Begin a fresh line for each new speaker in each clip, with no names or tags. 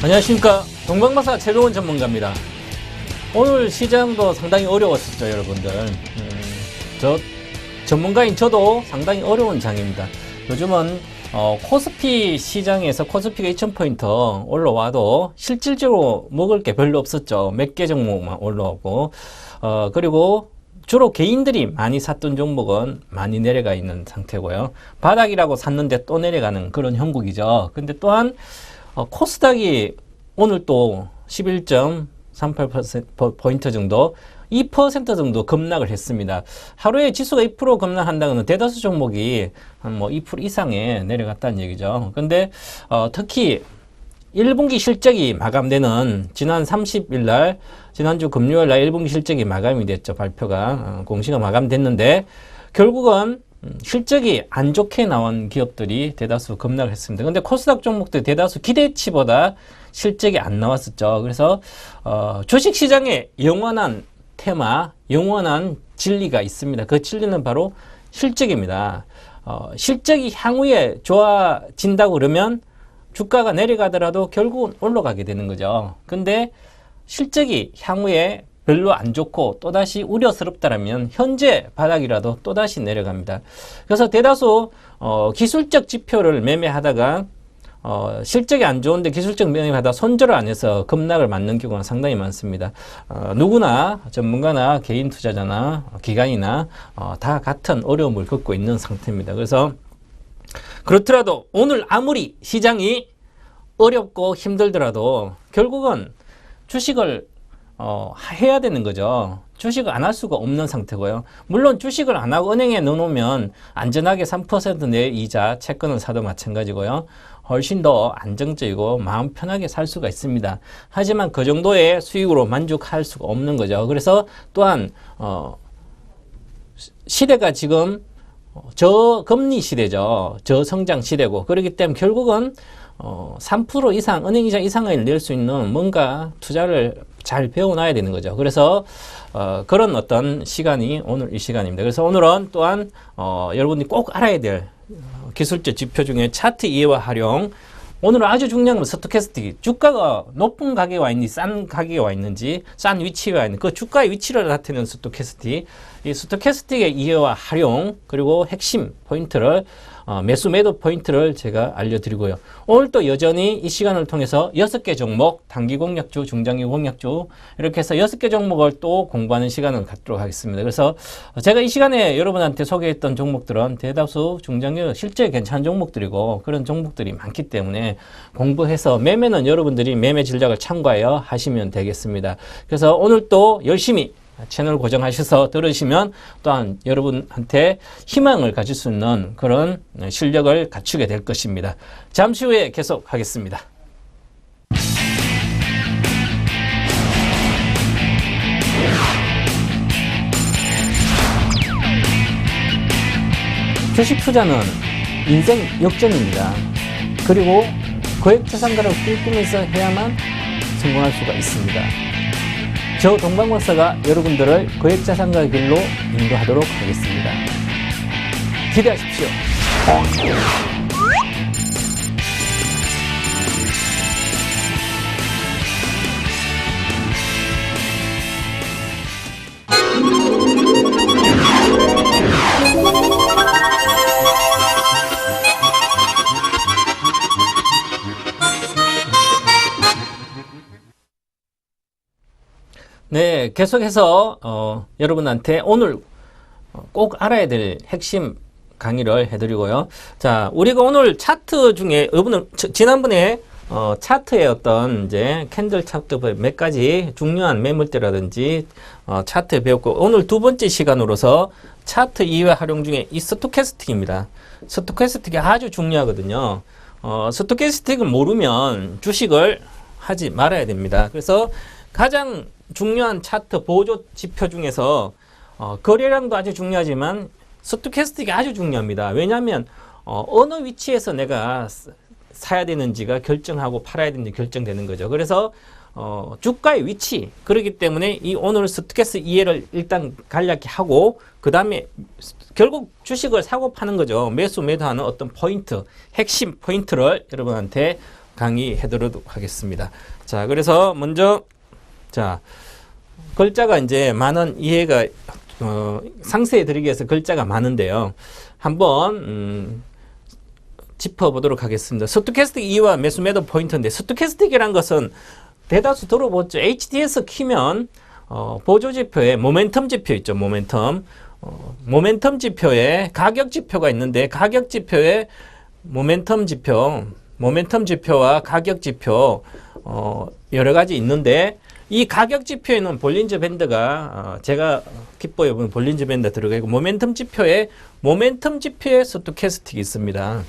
안녕하십니까. 동방마사 최병원 전문가입니다. 오늘 시장도 상당히 어려웠었죠, 여러분들. 저 전문가인 저도 상당히 어려운 장입니다. 요즘은 코스피 시장에서 코스피가 2000포인트 올라와도 실질적으로 먹을 게 별로 없었죠. 몇 개 종목만 올라오고 그리고 주로 개인들이 많이 샀던 종목은 많이 내려가 있는 상태고요. 바닥이라고 샀는데 또 내려가는 그런 형국이죠. 근데 또한 코스닥이 오늘 또 11.38% 정도 2% 정도 급락을 했습니다. 하루에 지수가 2% 급락한다는 건 대다수 종목이 한 뭐 2% 이상에 내려갔다는 얘기죠. 근데 특히 1분기 실적이 마감되는 지난 30일 날 지난주 금요일 날 1분기 실적이 마감이 됐죠. 발표가 공시가 마감됐는데 결국은 실적이 안 좋게 나온 기업들이 대다수 급락을 했습니다. 근데 코스닥 종목들 대다수 기대치보다 실적이 안 나왔었죠. 그래서 주식시장에 영원한 테마, 영원한 진리가 있습니다. 그 진리는 바로 실적입니다. 실적이 향후에 좋아진다고 그러면 주가가 내려가더라도 결국은 올라가게 되는 거죠. 근데 실적이 향후에 별로 안 좋고 또다시 우려스럽다라면 현재 바닥이라도 또다시 내려갑니다. 그래서 대다수 기술적 지표를 매매하다가 실적이 안 좋은데 기술적 매매하다 손절을 안 해서 급락을 맞는 경우가 상당히 많습니다. 누구나 전문가나 개인 투자자나 기관이나 다 같은 어려움을 겪고 있는 상태입니다. 그래서 그렇더라도 오늘 아무리 시장이 어렵고 힘들더라도 결국은 주식을 해야 되는 거죠. 주식을 안 할 수가 없는 상태고요. 물론 주식을 안 하고 은행에 넣어놓으면 안전하게 3% 내 이자 채권을 사도 마찬가지고요. 훨씬 더 안정적이고 마음 편하게 살 수가 있습니다. 하지만 그 정도의 수익으로 만족할 수가 없는 거죠. 그래서 또한 시대가 지금 저금리 시대죠. 저성장 시대고 그렇기 때문에 결국은 3% 이상, 은행이자 이상을 낼 수 있는 뭔가 투자를 잘 배워놔야 되는 거죠. 그래서 그런 어떤 시간이 오늘 이 시간입니다. 그래서 오늘은 또한 여러분이 꼭 알아야 될 기술적 지표 중에 차트 이해와 활용. 오늘은 아주 중요한 건 스토캐스틱. 주가가 높은 가격에 와 있는지 싼 가격에 와 있는지 싼 위치에 와 있는 그 주가의 위치를 나타내는 스토캐스틱. 이 스토캐스틱의 이해와 활용 그리고 핵심 포인트를 매수 매도 포인트를 제가 알려드리고요. 오늘 또 여전히 이 시간을 통해서 6개 종목, 단기 공략주, 중장기 공략주 이렇게 해서 6개 종목을 또 공부하는 시간을 갖도록 하겠습니다. 그래서 제가 이 시간에 여러분한테 소개했던 종목들은 대다수 중장기 실제 괜찮은 종목들이고 그런 종목들이 많기 때문에 공부해서 매매는 여러분들이 매매 전략을 참고하여 하시면 되겠습니다. 그래서 오늘 또 열심히 채널 고정하셔서 들으시면 또한 여러분한테 희망을 가질 수 있는 그런 실력을 갖추게 될 것입니다. 잠시 후에 계속 하겠습니다. 주식 투자는 인생 역전입니다. 그리고 거액자산가를 꿈꾸면서 해야만 성공할 수가 있습니다. 저 동방박사가 여러분들을 거액자산가의 길로 인도하도록 하겠습니다. 기대하십시오. 네, 계속해서 여러분한테 오늘 꼭 알아야 될 핵심 강의를 해드리고요. 자, 우리가 오늘 차트 중에 여러분은 지난번에 차트의 어떤 이제 캔들 차트 몇 가지 중요한 매물대라든지 차트 배웠고 오늘 두 번째 시간으로서 차트 이외 활용 중에 이 스토캐스틱입니다. 스토캐스틱이 아주 중요하거든요. 스토캐스틱을 모르면 주식을 하지 말아야 됩니다. 그래서 가장 중요한 차트 보조 지표 중에서 거래량도 아주 중요하지만 스토캐스틱이 아주 중요합니다. 왜냐하면 어느 위치에서 내가 사야 되는지가 결정하고 팔아야 되는지 결정되는 거죠. 그래서 주가의 위치 그렇기 때문에 이 오늘 스토캐스틱 이해를 일단 간략히 하고 그 다음에 결국 주식을 사고 파는 거죠. 매수 매도하는 어떤 포인트 핵심 포인트를 여러분한테 강의해드리도록 하겠습니다. 자, 그래서 먼저 자 글자가 이제 많은 이해가 상세히 드리기 위해서 글자가 많은데요. 한번 짚어보도록 하겠습니다. 스토캐스틱 E와 매수 매도 포인트인데 스토캐스틱이란 것은 대다수 들어보죠. HDS 키면 보조지표에 모멘텀 지표 있죠. 모멘텀 지표에 가격 지표가 있는데 가격 지표에 모멘텀 지표와 가격 지표 여러 가지 있는데 이 가격 지표에는 볼린저 밴드가 제가 킥보에 보면 볼린저 밴드 들어가 있고 모멘텀 지표에 스토캐스틱이 있습니다.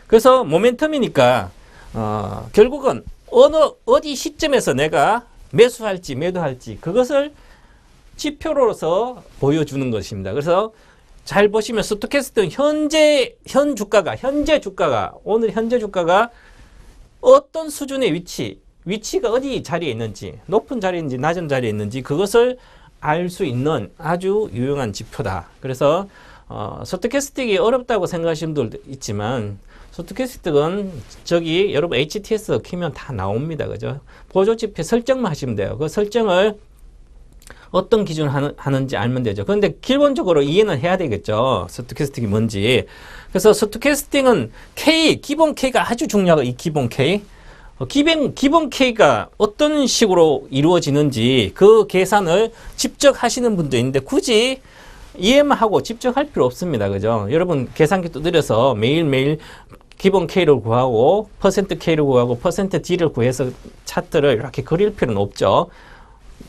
그래서 모멘텀이니까 결국은 어디 시점에서 내가 매수할지 매도할지 그것을 지표로서 보여주는 것입니다. 그래서 잘 보시면 스토캐스틱은 현재 주가가 오늘 현재 주가가 어떤 수준의 위치가 어디 자리에 있는지 높은 자리에 있는지 낮은 자리에 있는지 그것을 알 수 있는 아주 유용한 지표다. 그래서 스토캐스틱이 어렵다고 생각하시는 분들도 있지만 스토캐스틱은 저기 여러분 HTS 키면 다 나옵니다. 그죠? 보조지표 설정만 하시면 돼요. 그 설정을 어떤 기준을 하는지 알면 되죠. 그런데 기본적으로 이해는 해야 되겠죠. 스토캐스틱이 뭔지. 그래서 스토캐스틱은 기본 K가 아주 중요하고 이 기본 K. 기본 K가 어떤 식으로 이루어지는지 그 계산을 직접 하시는 분도 있는데 굳이 이해만 하고 직접 할 필요 없습니다. 그죠? 여러분 계산기 두드려서 매일매일 기본 K를 구하고 퍼센트 K를 구하고 퍼센트 D를 구해서 차트를 이렇게 그릴 필요는 없죠.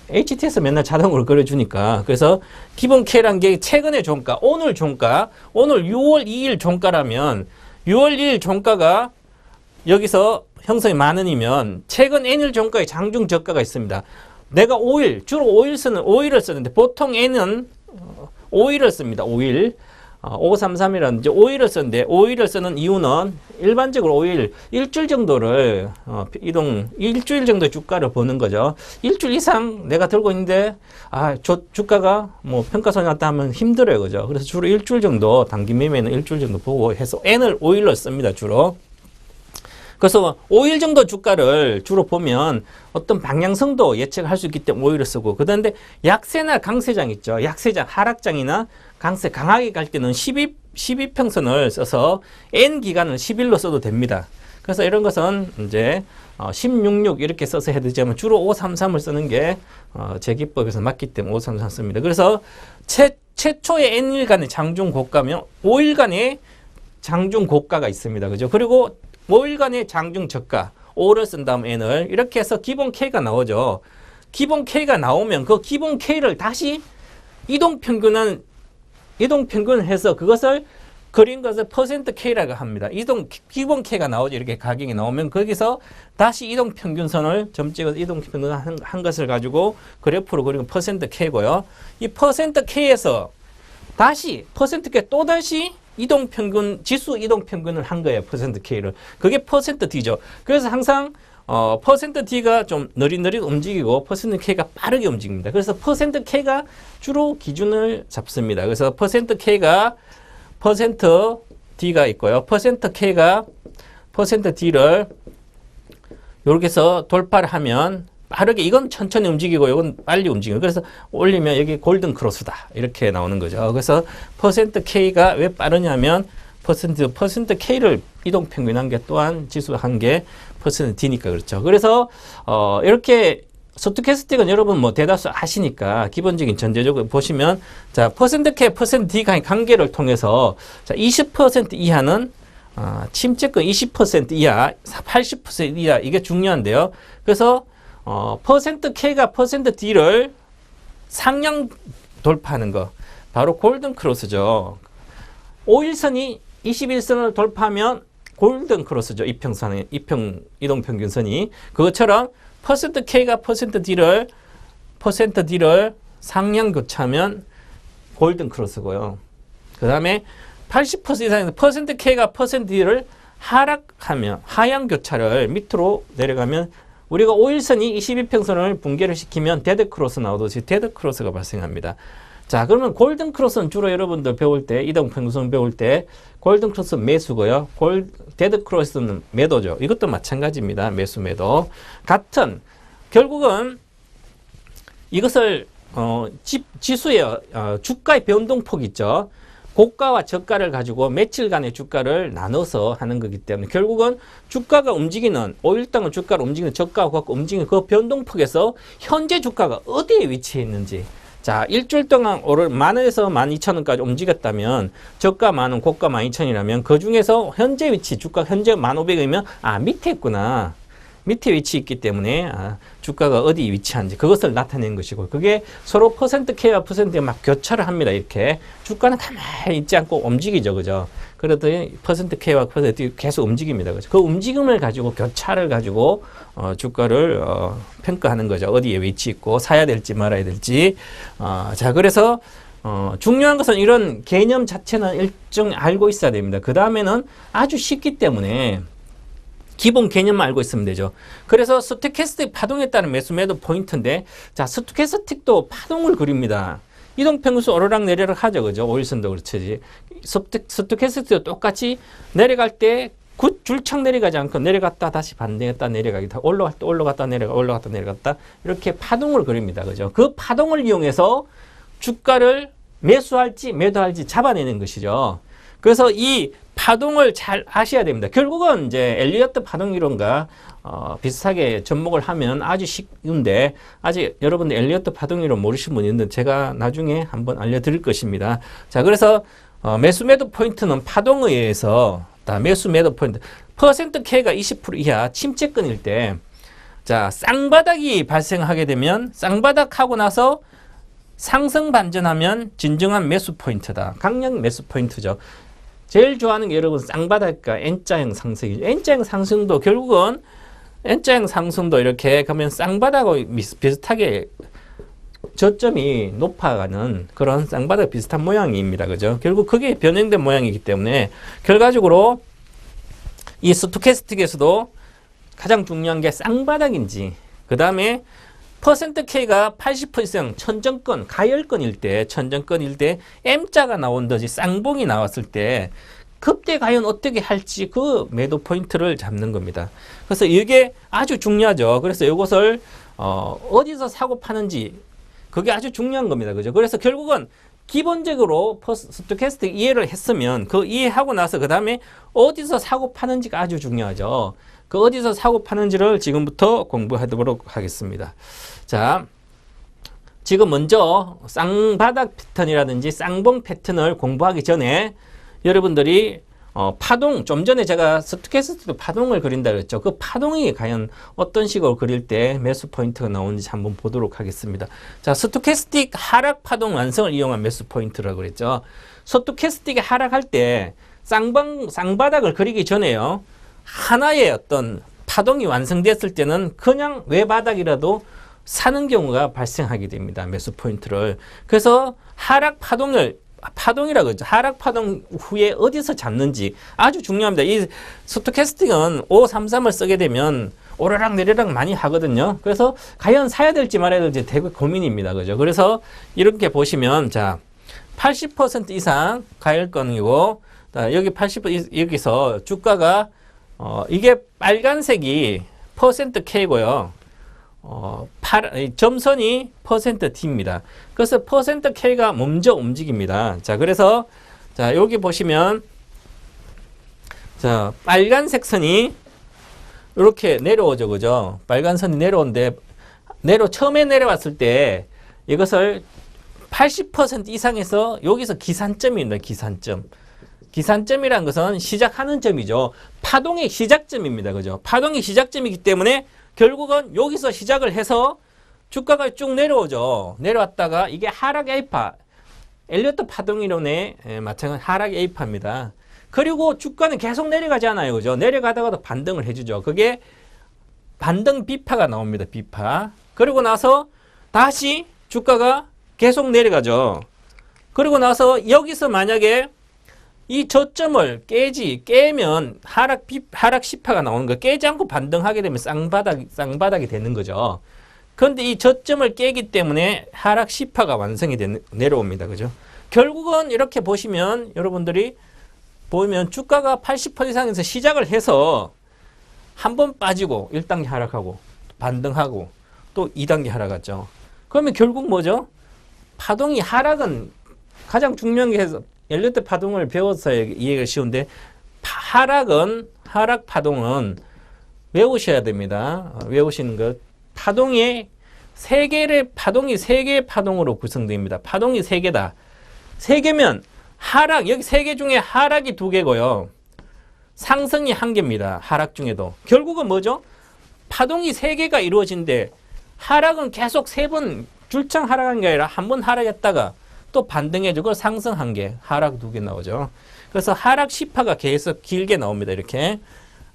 HTS 맨날 자동으로 그려주니까. 그래서 기본 K란 게 최근의 종가, 오늘 6월 2일 종가라면 6월 2일 종가가 여기서 형성이 만 원이면 최근 N일 종가의 장중 저가가 있습니다. 내가 주로 5일을 쓰는데 보통 N은 5일을 씁니다. 5일. 533이라든지 5일을 쓰는데 5일을 쓰는 이유는 일반적으로 5일 일주일 정도를 일주일 정도의 주가를 보는 거죠. 일주일 이상 내가 들고 있는데 주가가 뭐 평가선이 났다 하면 힘들어요. 그죠? 그래서 주로 일주일 정도 단기 매매는 일주일 정도 보고 해서 N을 5일로 씁니다. 주로. 그래서 5일 정도 주가를 주로 보면 어떤 방향성도 예측할 수 있기 때문에 5일을 쓰고 그런데 약세나 강세장 있죠. 약세장, 하락장이나 강세, 강하게 갈 때는 12평선을 써서 N 기간을 10일로 써도 됩니다. 그래서 이런 것은 이제 1066 이렇게 써서 해야 되지만 주로 533을 쓰는 게 제 기법에서 맞기 때문에 533 씁니다. 그래서 최초의 N일간의 장중 고가면 5일간의 장중 고가가 있습니다. 그죠? 그리고 5일간의 장중 저가 5를 쓴 다음 N을 이렇게 해서 기본 K가 나오죠. 기본 K가 나오면 그 기본 K를 다시 이동평균을 해서 그것을 그린 것을 퍼센트 K라고 합니다. 기본 K가 나오죠. 이렇게 가격이 나오면 거기서 다시 이동평균선을 점 찍어서 이동평균 한 것을 가지고 그래프로 그리고 퍼센트 K고요. 이 퍼센트 K에서 다시 퍼센트 K 또다시 지수 이동평균을 한 거예요. 퍼센트 K를. 그게 퍼센트 D죠. 그래서 항상 퍼센트 D가 좀 느릿느릿 움직이고 퍼센트 K가 빠르게 움직입니다. 그래서 퍼센트 K가 주로 기준을 잡습니다. 그래서 퍼센트 K가 퍼센트 D가 있고요. 퍼센트 K가 퍼센트 D를 이렇게 해서 돌파를 하면 빠르게 이건 천천히 움직이고 이건 빨리 움직이고 그래서 올리면 여기 골든 크로스다 이렇게 나오는 거죠. 그래서 퍼센트 K가 왜 빠르냐면 퍼센트 K를 이동평균한 게 또한 지수 한 게 퍼센트 D니까 그렇죠. 그래서 이렇게 스토캐스틱은 여러분 뭐 대다수 아시니까 기본적인 전제적으로 보시면 자 퍼센트 K, 퍼센트 D 관계를 통해서 자 20% 이하는 침체권 20% 이하, 80% 이하 이게 중요한데요. 그래서 퍼센트 K가 퍼센트 D를 상향 돌파하는 거 바로 골든 크로스죠. 5일선이 21선을 돌파하면 골든 크로스죠. 이동평균선이 그것처럼 퍼센트 K가 퍼센트 D를 상향 교차하면 골든 크로스고요. 그 다음에 80% 이상에서 퍼센트 K가 퍼센트 D를 하락하면 하향 교차를 밑으로 내려가면 우리가 5일선이 22평선을 붕괴를 시키면 데드 크로스 나오듯이 데드 크로스가 발생합니다. 자, 그러면 골든 크로스는 주로 여러분들 배울 때, 이동평균선 배울 때 골든 크로스는 매수고요. 데드 크로스는 매도죠. 이것도 마찬가지입니다. 매수 매도. 같은 결국은 이것을 지수의 주가의 변동폭 있죠. 고가와 저가를 가지고 며칠간의 주가를 나눠서 하는 거기 때문에 결국은 주가가 움직이는 5일동안 주가를 움직이는 저가와 갖고 움직이는 그 변동폭에서 현재 주가가 어디에 위치해 있는지, 자, 일주일 동안 오를 10,000원에서 12,000원까지 움직였다면 저가 10,000원, 고가 12,000원이라면 그 중에서 현재 위치, 주가 현재 1,500원이면 밑에 있구나. 밑에 위치 있기 때문에 주가가 어디 위치한지 그것을 나타내는 것이고, 그게 서로 퍼센트 K와 퍼센트가 막 교차를 합니다. 이렇게 주가는 가만히 있지 않고 움직이죠, 그죠? 그러더니 퍼센트 K와 퍼센트 계속 움직입니다, 그죠? 그 움직임을 가지고 교차를 가지고 주가를 평가하는 거죠. 어디에 위치 있고 사야 될지 말아야 될지. 자, 그래서 중요한 것은 이런 개념 자체는 일정 알고 있어야 됩니다. 그 다음에는 아주 쉽기 때문에 기본 개념만 알고 있으면 되죠. 그래서 스토캐스틱 파동에 따른 매수 매도 포인트인데, 자, 스토캐스틱도 파동을 그립니다. 이동평균선 오르락 내리락 하죠, 그죠? 5일선도 그렇지. 스토캐스틱도 똑같이 내려갈 때 줄창 내려가지 않고 내려갔다 다시 반대했다 내려가기다, 올라갈 때 올라갔다 내려가, 올라갔다 내려갔다, 이렇게 파동을 그립니다, 그죠? 그 파동을 이용해서 주가를 매수할지 매도할지 잡아내는 것이죠. 그래서 이 파동을 잘 아셔야 됩니다. 결국은 이제 엘리어트 파동 이론과 비슷하게 접목을 하면 아주 쉬운데, 아직 여러분들 엘리어트 파동 이론 모르시는 분이 있는데 제가 나중에 한번 알려드릴 것입니다. 자, 그래서 매수 매도 포인트는 파동에 의해서, 매수 매도 포인트 퍼센트 K가 20% 이하 침체권일 때, 자, 쌍바닥이 발생하게 되면 쌍바닥하고 나서 상승 반전하면 진정한 매수 포인트다. 강력 매수 포인트죠. 제일 좋아하는 게 여러분 쌍바닥과 N자형 상승이죠. N자형 상승도 결국은 N자형 상승도 이렇게 가면 쌍바닥하고 비슷하게 저점이 높아가는 그런 쌍바닥 비슷한 모양입니다. 그죠? 결국 그게 변형된 모양이기 때문에 결과적으로 이 스토캐스틱에서도 가장 중요한 게 쌍바닥인지, 그 다음에 퍼센트 K가 80% 이상 천정권, 가열권일 때, 천정권일 때 M자가 나온다지 쌍봉이 나왔을 때 그때 과연 어떻게 할지 그 매도 포인트를 잡는 겁니다. 그래서 이게 아주 중요하죠. 그래서 이것을 어디서 사고 파는지 그게 아주 중요한 겁니다. 그죠? 그래서 결국은 기본적으로 스토캐스틱 이해를 했으면 그 이해하고 나서 그 다음에 어디서 사고 파는지가 아주 중요하죠. 그 어디서 사고 파는지를 지금부터 공부하도록 하겠습니다. 자, 지금 먼저 쌍바닥 패턴이라든지 쌍봉 패턴을 공부하기 전에 여러분들이 파동, 좀 전에 제가 스토캐스틱 파동을 그린다 그랬죠. 그 파동이 과연 어떤 식으로 그릴 때 매수 포인트가 나오는지 한번 보도록 하겠습니다. 자, 스토캐스틱 하락 파동 완성을 이용한 매수 포인트라고 그랬죠. 스토캐스틱이 하락할 때 쌍바닥을 그리기 전에요, 하나의 어떤 파동이 완성됐을 때는 그냥 외바닥이라도 사는 경우가 발생하게 됩니다. 매수 포인트를. 그래서 하락 파동이라고 하죠. 하락 파동 후에 어디서 잡는지 아주 중요합니다. 이 스토캐스틱은 533을 쓰게 되면 오르락 내리락 많이 하거든요. 그래서 과연 사야 될지 말아야 될지 되게 고민입니다. 그죠? 그래서 이렇게 보시면, 자, 80% 이상 가열권이고, 여기 80% 여기서 주가가 이게 빨간색이 퍼센트 K고요. 점선이 퍼센트 T입니다. 그래서 퍼센트 K가 먼저 움직입니다. 자, 그래서 자, 여기 보시면, 자, 빨간색 선이 이렇게 내려오죠. 그죠? 빨간 선이 내려오는데 처음에 내려왔을 때 이것을 80% 이상에서 여기서 기산점입니다. 기산점. 기산점이라는 것은 시작하는 점이죠. 파동의 시작점입니다. 그죠? 파동의 시작점이기 때문에 결국은 여기서 시작을 해서 주가가 쭉 내려오죠. 내려왔다가 이게 하락 A파, 엘리어트 파동 이론에 마찬가지 하락 A파입니다. 그리고 주가는 계속 내려가지 않아요. 그죠? 내려가다가도 반등을 해주죠. 그게 반등 B파가 나옵니다. B파. 그리고 나서 다시 주가가 계속 내려가죠. 그리고 나서 여기서 만약에 이 저점을 깨면 하락 C파가 나오는 거, 깨지 않고 반등하게 되면 쌍바닥이 되는 거죠. 그런데 이 저점을 깨기 때문에 하락 C파가 완성이 내려옵니다. 그죠? 결국은 이렇게 보시면 여러분들이 보면 주가가 80% 이상에서 시작을 해서 한 번 빠지고 1단계 하락하고 반등하고 또 2단계 하락하죠. 그러면 결국 뭐죠? 파동이 하락은 가장 중요한 게 해서 엘리트 파동을 배워서 이해가 쉬운데 하락 파동은 외우셔야 됩니다. 외우시는 것. 파동이 세 개의 파동으로 구성됩니다. 파동이 세 개다. 세 개면 하락, 여기 세 개 중에 하락이 두 개고요. 상승이 한 개입니다. 하락 중에도. 결국은 뭐죠? 파동이 세 개가 이루어진데 하락은 계속 세 번 줄창 하락한 게 아니라 한 번 하락했다가 또 반등해주고 상승 한 개, 하락 두 개 나오죠. 그래서 하락 C파가 계속 길게 나옵니다. 이렇게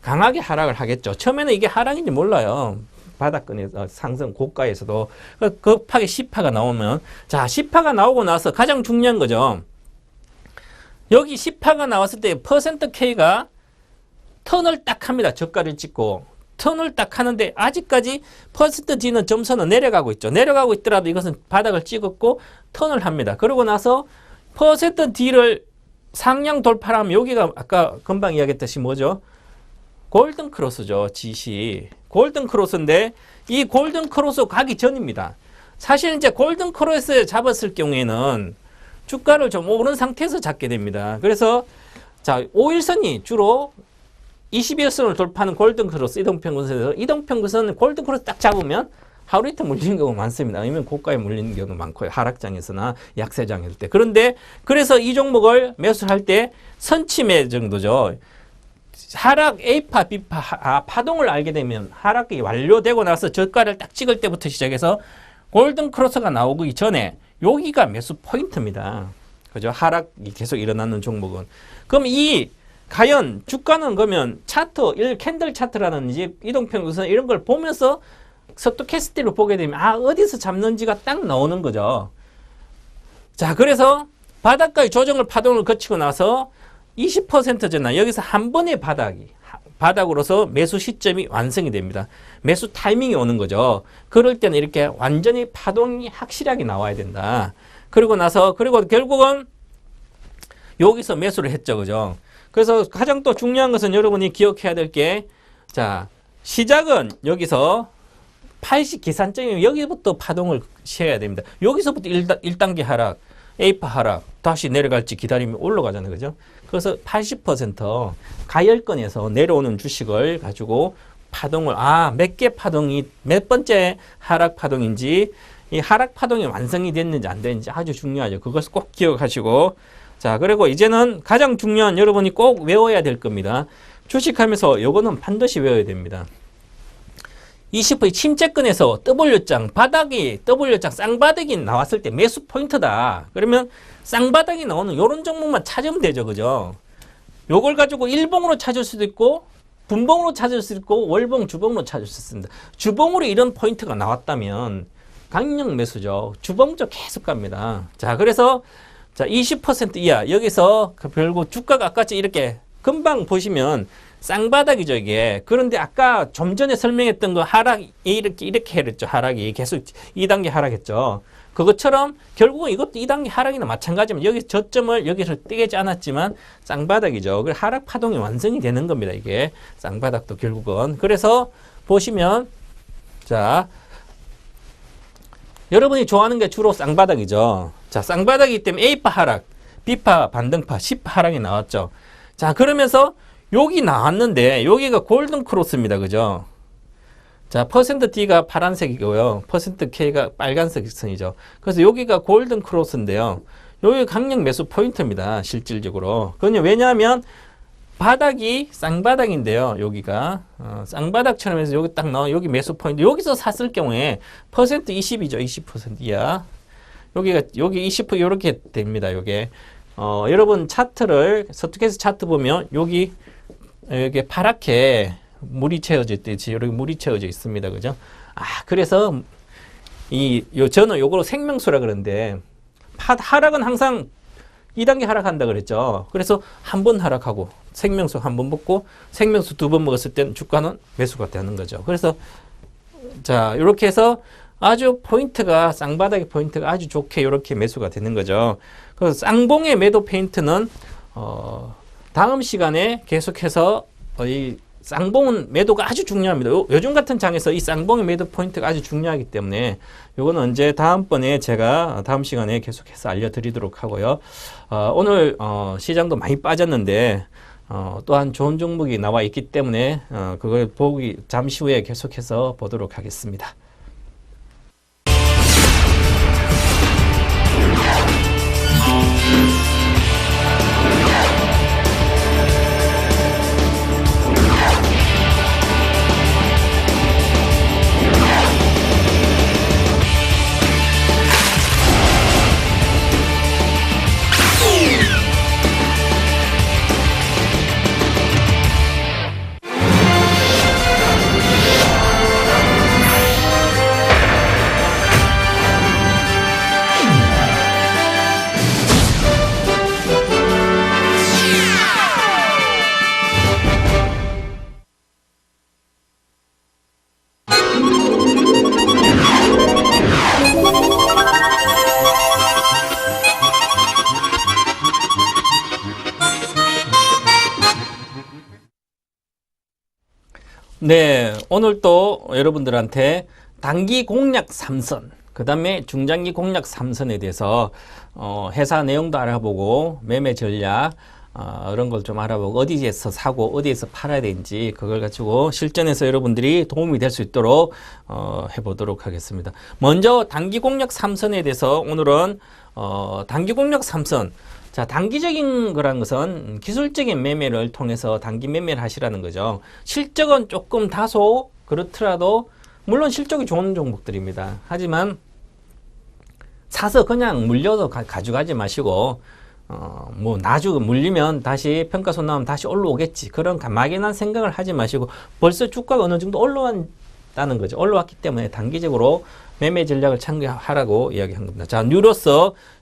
강하게 하락을 하겠죠. 처음에는 이게 하락인지 몰라요. 바닥권에서 상승 고가에서도 급하게 C파가 나오면, 자, C파가 나오고 나서 가장 중요한 거죠. 여기 C파가 나왔을 때 퍼센트 K가 턴을 딱 합니다. 저가를 찍고 턴을 딱 하는데 아직까지 퍼센트 D는 점선은 내려가고 있죠. 내려가고 있더라도 이것은 바닥을 찍었고 턴을 합니다. 그러고 나서 퍼센트 D를 상향 돌파하면 여기가 아까 금방 이야기했듯이 뭐죠? 골든 크로스죠. GC. 골든 크로스인데 이 골든 크로스 가기 전입니다. 사실 이제 골든 크로스 잡았을 경우에는 주가를 좀 오른 상태에서 잡게 됩니다. 그래서 자, 5일선이 주로 21선을 돌파하는 골든 크로스 이동평균선에서 이동평균선 골든 크로스 딱 잡으면 하루 이틀 물리는 경우가 많습니다. 아니면 고가에 물리는 경우도 많고요. 하락장에서나 약세장일 때. 그런데 그래서 이 종목을 매수할 때 선침해 정도죠. 하락 A파, B파, 파동을 알게 되면 하락이 완료되고 나서 저가를 딱 찍을 때부터 시작해서 골든 크로스가 나오기 전에 여기가 매수 포인트입니다. 그죠? 하락이 계속 일어나는 종목은. 그럼 과연 주가는 그러면 차트, 캔들 차트라는 이제 이동평균선 이런 걸 보면서 스토캐스틱을 보게 되면 어디서 잡는지가 딱 나오는 거죠. 자, 그래서 바닥까지 조정을 파동을 거치고 나서 20% 전환, 여기서 한 번의 바닥으로서 매수 시점이 완성이 됩니다. 매수 타이밍이 오는 거죠. 그럴 때는 이렇게 완전히 파동이 확실하게 나와야 된다. 그리고 결국은 여기서 매수를 했죠. 그죠? 그래서 가장 또 중요한 것은 여러분이 기억해야 될 게, 자, 시작은 여기서 80 계산점이면 여기부터 파동을 쉬어야 됩니다. 여기서부터 1단계 하락, A파 하락, 다시 내려갈지 기다리면 올라가잖아요. 그죠? 그래서 80% 가열권에서 내려오는 주식을 가지고 파동을, 몇 개 파동이, 몇 번째 하락 파동인지, 이 하락 파동이 완성이 됐는지 안 됐는지 아주 중요하죠. 그것을 꼭 기억하시고, 자, 그리고 이제는 가장 중요한 여러분이 꼭 외워야 될 겁니다. 주식하면서 요거는 반드시 외워야 됩니다. 20% 침체권에서 W장, W장 쌍바닥이 나왔을 때 매수 포인트다. 그러면 쌍바닥이 나오는 이런 종목만 찾으면 되죠. 그죠? 요걸 가지고 일봉으로 찾을 수도 있고, 분봉으로 찾을 수 있고, 월봉, 주봉으로 찾을 수 있습니다. 주봉으로 이런 포인트가 나왔다면 강력 매수죠. 주봉적 계속 갑니다. 자, 그래서 자, 20% 이하. 여기서 결국 주가가 아까처럼 이렇게 금방 보시면 쌍바닥이죠, 이게. 그런데 아까 좀 전에 설명했던 거 하락이 이렇게 했죠. 하락이 계속 2단계 하락했죠. 그것처럼 결국은 이것도 2단계 하락이나 마찬가지면 여기 저점을 여기서 떼지 않았지만 쌍바닥이죠. 그 하락 파동이 완성이 되는 겁니다, 이게. 쌍바닥도 결국은. 그래서 보시면 자, 여러분이 좋아하는 게 주로 쌍바닥이죠. 자, 쌍바닥이기 때문에 A파 하락, B파 반등파, C파 하락이 나왔죠. 자, 그러면서 여기 나왔는데 여기가 골든 크로스입니다. 그죠? 자, 퍼센트 D가 파란색이고요. 퍼센트 K가 빨간색 선이죠. 그래서 여기가 골든 크로스인데요. 여기 강력 매수 포인트입니다. 실질적으로. 그건요, 왜냐하면 바닥이 쌍바닥인데요. 여기가 쌍바닥처럼 해서 여기 딱 나와. 여기 매수 포인트. 여기서 샀을 경우에 퍼센트 20이죠. 20% 이하. 여기 20% 이렇게 됩니다. 요게 여러분 차트를 스토캐스틱 차트 보면 여기 파랗게 물이 채워져 있듯이 여기 물이 채워져 있습니다. 그죠? 그래서 저는 요거로 생명수라 그러는데 하락은 항상 2단계 하락한다 그랬죠. 그래서 한 번 하락하고 생명수 한 번 먹고 생명수 두 번 먹었을 때는 주가는 매수가 되는 거죠. 그래서 자, 이렇게 해서 아주 포인트가 쌍바닥의 포인트가 아주 좋게 이렇게 매수가 되는 거죠. 그래서 쌍봉의 매도 포인트는 다음 시간에 계속해서 이 쌍봉은 매도가 아주 중요합니다. 요즘 같은 장에서 이 쌍봉의 매도 포인트가 아주 중요하기 때문에 요거는 언제 다음번에 제가 다음 시간에 계속해서 알려드리도록 하고요. 오늘 시장도 많이 빠졌는데 또한 좋은 종목이 나와 있기 때문에 그걸 보기 잠시 후에 계속해서 보도록 하겠습니다. 네, 오늘 또 여러분들한테 단기 공략 3선, 그 다음에 중장기 공략 3선에 대해서 회사 내용도 알아보고 매매 전략 이런 걸 좀 알아보고 어디에서 사고 어디에서 팔아야 되는지 그걸 가지고 실전에서 여러분들이 도움이 될 수 있도록 해보도록 하겠습니다. 먼저 단기 공략 3선에 대해서 오늘은 단기 공략 3선, 자, 단기적인 거란 것은 기술적인 매매를 통해서 단기 매매를 하시라는 거죠. 실적은 조금 다소 그렇더라도 물론 실적이 좋은 종목들입니다. 하지만 사서 그냥 물려서 가져가지 마시고 뭐 나중에 물리면 다시 평가손 나오면 다시 올라오겠지, 그런 막연한 생각을 하지 마시고 벌써 주가가 어느 정도 올라왔다는 거죠. 올라왔기 때문에 단기적으로 매매 전략을 참고하라고 이야기한 겁니다. 자, 뉴로스.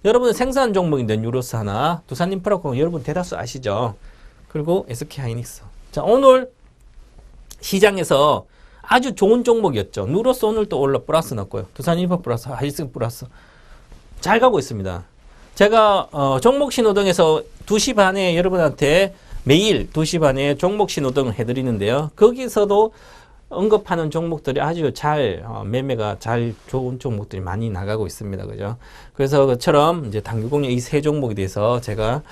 여러분 생산 종목인데 뉴로스 하나, 두산인프라공 여러분 대다수 아시죠? 그리고 SK하이닉스. 자, 오늘 시장에서 아주 좋은 종목이었죠. 뉴로스 오늘 또 올라 플러스 났고요. 두산인프라 플러스, 하이닉스 플러스. 잘 가고 있습니다. 제가 종목 신호등에서 2시 반에 여러분한테 매일 2시 반에 종목 신호등을 해드리는데요. 거기서도 언급하는 종목들이 아주 잘 매매가 잘 좋은 종목들이 많이 나가고 있습니다. 그죠? 그래서 그처럼 이제 단기공략 이 세 종목에 대해서 제가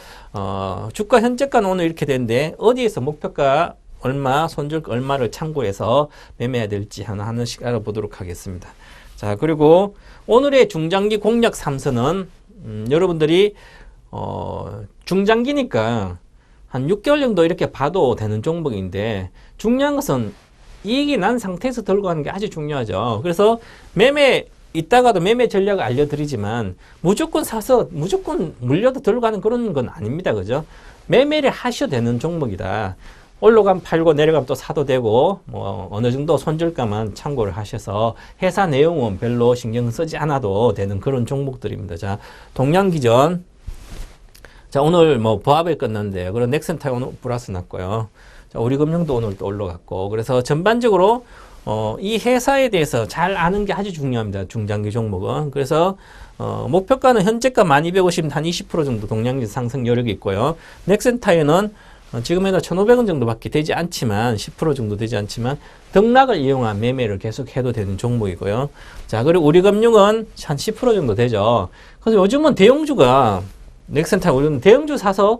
주가 현재가는 오늘 이렇게 되는데 어디에서 목표가 얼마, 손절 얼마를 참고해서 매매해야 될지 하나씩 알아보도록 하겠습니다. 자, 그리고 오늘의 중장기 공략 3선은 여러분들이 중장기니까 한 6개월 정도 이렇게 봐도 되는 종목인데 중요한 것은 이익이 난 상태에서 들고 가는 게 아주 중요하죠. 그래서 매매 이따가도 매매 전략을 알려드리지만 무조건 사서 무조건 물려도 들고 가는 그런 건 아닙니다. 그죠? 매매를 하셔도 되는 종목이다. 올라가면 팔고 내려가면 또 사도 되고 뭐 어느 정도 손절가만 참고를 하셔서 회사 내용은 별로 신경 쓰지 않아도 되는 그런 종목들입니다. 자, 동양기전. 자, 오늘 뭐 보합에 끝났는데요. 그리고 넥센타이 오늘 플러스 났고요. 자, 우리금융도 오늘 또 올라갔고, 그래서 전반적으로 이 회사에 대해서 잘 아는 게 아주 중요합니다. 중장기 종목은. 그래서 목표가는 현재가 1250, 한 20% 정도 동양기 상승 여력이 있고요. 넥센타이어는 지금에는 1,500원 정도밖에 되지 않지만 10% 정도 되지 않지만 등락을 이용한 매매를 계속 해도 되는 종목이고요. 자, 그리고 우리금융은 한 10% 정도 되죠. 그래서 요즘은 대형주가 넥센타이어 요즘 대형주 사서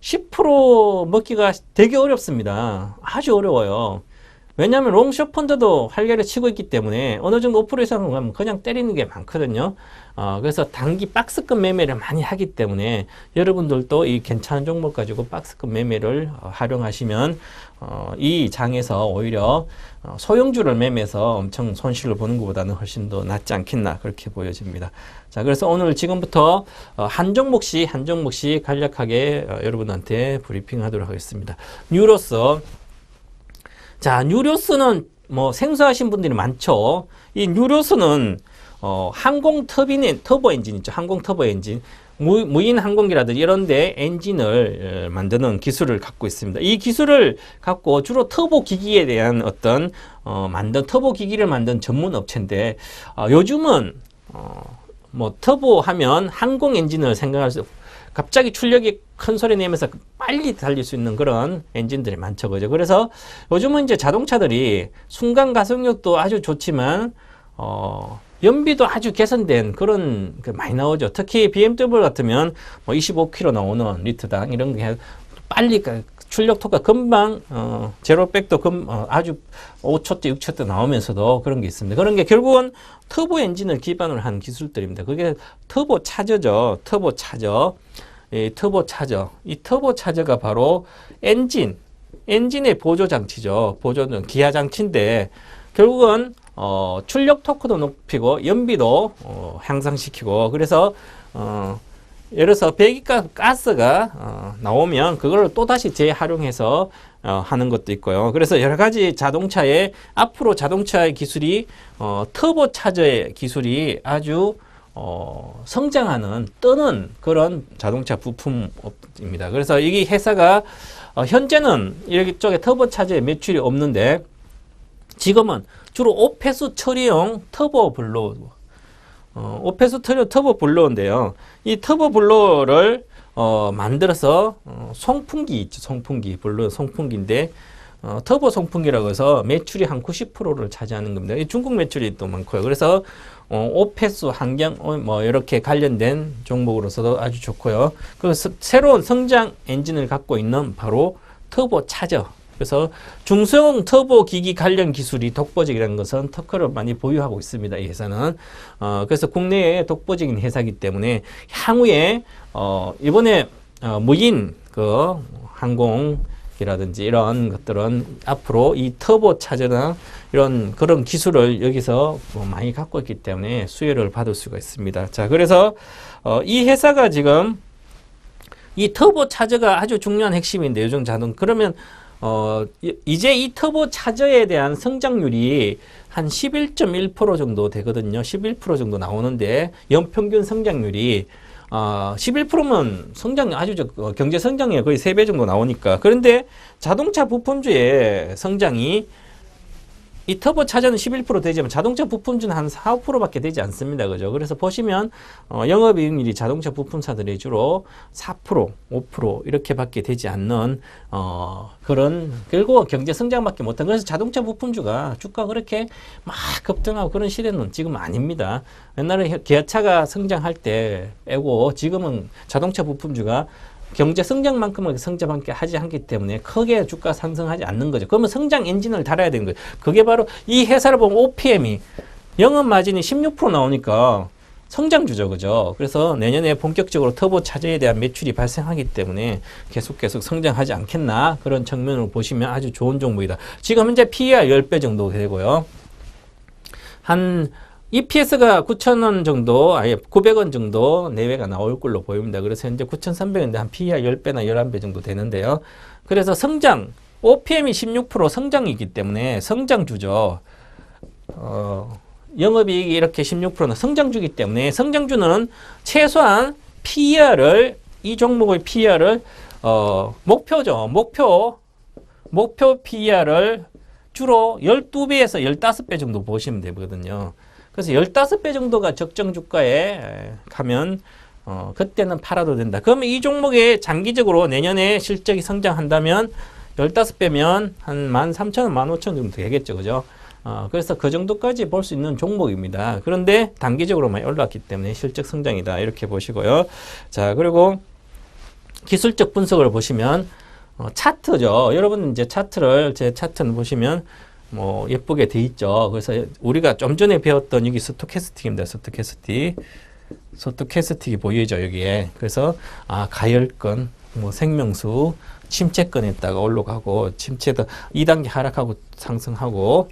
10% 먹기가 되게 어렵습니다. 아주 어려워요. 왜냐하면 롱숏 펀드도 활개를 치고 있기 때문에 어느 정도 5% 이상은 가면 그냥 때리는 게 많거든요. 그래서 단기 박스권 매매를 많이 하기 때문에 여러분들도 이 괜찮은 종목 가지고 박스권 매매를 활용하시면 이 장에서 오히려 소형주를 매매해서 엄청 손실을 보는 것보다는 훨씬 더 낫지 않겠나 그렇게 보여집니다. 자, 그래서 오늘 지금부터 한 종목씩 간략하게 여러분한테 브리핑하도록 하겠습니다. 뉴로스. 자, 뉴로스는 뭐 생소하신 분들이 많죠. 이 뉴로스는 항공 터보 엔진 있죠. 항공 터보 엔진. 무인 항공기라든지 이런 데 엔진을 만드는 기술을 갖고 있습니다. 이 기술을 갖고 주로 터보 기기에 대한 어떤 터보 기기를 만든 전문 업체인데 요즘은 뭐 터보 하면 항공 엔진을 생각할 수 갑자기 출력이 큰 소리 내면서 빨리 달릴 수 있는 그런 엔진들이 많죠. 그죠? 그래서 요즘은 이제 자동차들이 순간 가속력도 아주 좋지만 연비도 아주 개선된 그런 많이 나오죠. 특히 BMW 같으면 뭐 25km 나오는 리터당 이런 게 빨리 출력 토크가 금방 제로백도 아주 5초대 6초대 나오면서도 그런 게 있습니다. 그런 게 결국은 터보 엔진을 기반으로 한 기술들입니다. 그게 터보 차저죠. 터보 차저. 이 터보 차저. 이 터보 차저가 바로 엔진의 보조 장치죠. 보조는 기하 장치인데 결국은 출력 토크도 높이고 연비도 향상시키고 그래서 예를 들어서 배기가스가 나오면 그걸 또다시 재활용해서 하는 것도 있고요. 그래서 여러 가지 앞으로 자동차의 기술이 터보 차저의 기술이 아주 성장하는 뜨는 그런 자동차 부품입니다. 그래서 이 회사가 현재는 이쪽에 터보 차저에 매출이 없는데 지금은 주로 오폐수 처리용 터보 블로우, 오폐수 처리용 터보 블로우인데요. 이 터보 블로우를 만들어서 송풍기 있죠. 송풍기, 블로우 송풍기인데 터보 송풍기라고 해서 매출이 한 90%를 차지하는 겁니다. 이 중국 매출이 또 많고요. 그래서 오폐수, 환경 뭐 이렇게 관련된 종목으로서도 아주 좋고요. 그 새로운 성장 엔진을 갖고 있는 바로 터보 차저. 그래서 중소형 터보 기기 관련 기술이 독보적이라는 것은 특허를 많이 보유하고 있습니다. 이 회사는. 그래서 국내에 독보적인 회사이기 때문에 향후에 이번에 무인 항공기라든지 이런 것들은 앞으로 이 터보 차저나 이런 그런 기술을 여기서 많이 갖고 있기 때문에 수혜를 받을 수가 있습니다. 자, 그래서 이 회사가 지금 이 터보 차저가 아주 중요한 핵심인데 요즘 그러면 이제 이 터보 차저에 대한 성장률이 한 11.1% 정도 되거든요. 11% 정도 나오는데 연평균 성장률이 11%면 아주 경제 성장이 거의 3배 정도 나오니까. 그런데 자동차 부품주의 성장이 이 터보 차저는 11% 되지만 자동차 부품주는 한 4, 5%밖에 되지 않습니다. 그죠? 그래서 보시면 영업이익률이 자동차 부품사들이 주로 4%, 5% 이렇게밖에 되지 않는 그런 결국 경제 성장밖에 못한. 그래서 자동차 부품주가 주가 그렇게 막 급등하고 그런 시대는 지금 아닙니다. 옛날에 기아차가 성장할 때 빼고 지금은 자동차 부품주가 경제 성장만큼은 성장밖에 하지 않기 때문에 크게 주가 상승하지 않는 거죠. 그러면 성장 엔진을 달아야 되는 거예요. 그게 바로 이 회사를 보면 OPM이 영업 마진이 16% 나오니까 성장주죠. 그죠? 그래서 내년에 본격적으로 터보 차저에 대한 매출이 발생하기 때문에 계속 성장하지 않겠나 그런 측면으로 보시면 아주 좋은 종목이다. 지금 현재 PER 10배 정도 되고요. 한 EPS가 9,000원 정도, 900원 정도 내외가 나올 걸로 보입니다. 그래서 현재 9,300원인데 한 PER 10배나 11배 정도 되는데요. 그래서 OPM이 16% 성장이기 때문에 성장주죠. 영업이익이 이렇게 16%는 성장주이기 때문에 성장주는 최소한 PER을, 이 종목의 PER을, 목표 PER을 주로 12배에서 15배 정도 보시면 되거든요. 그래서 15배 정도가 적정 주가에 가면 그때는 팔아도 된다. 그러면 이 종목에 장기적으로 내년에 실적이 성장한다면 15배면 한 13,000원, 15,000원 정도 되겠죠. 그죠? 그래서 그 정도까지 볼 수 있는 종목입니다. 그런데 단기적으로 많이 올랐기 때문에 실적 성장이다. 이렇게 보시고요. 자, 그리고 기술적 분석을 보시면 차트죠. 여러분 이제 제 차트는 보시면 뭐 예쁘게 돼 있죠. 그래서 우리가 좀 전에 배웠던 여기 스토캐스틱입니다. 스토캐스틱이 보이죠, 여기에. 그래서 가열권, 뭐 생명수, 침체권 했다가 올라가고 침체도 2단계 하락하고 상승하고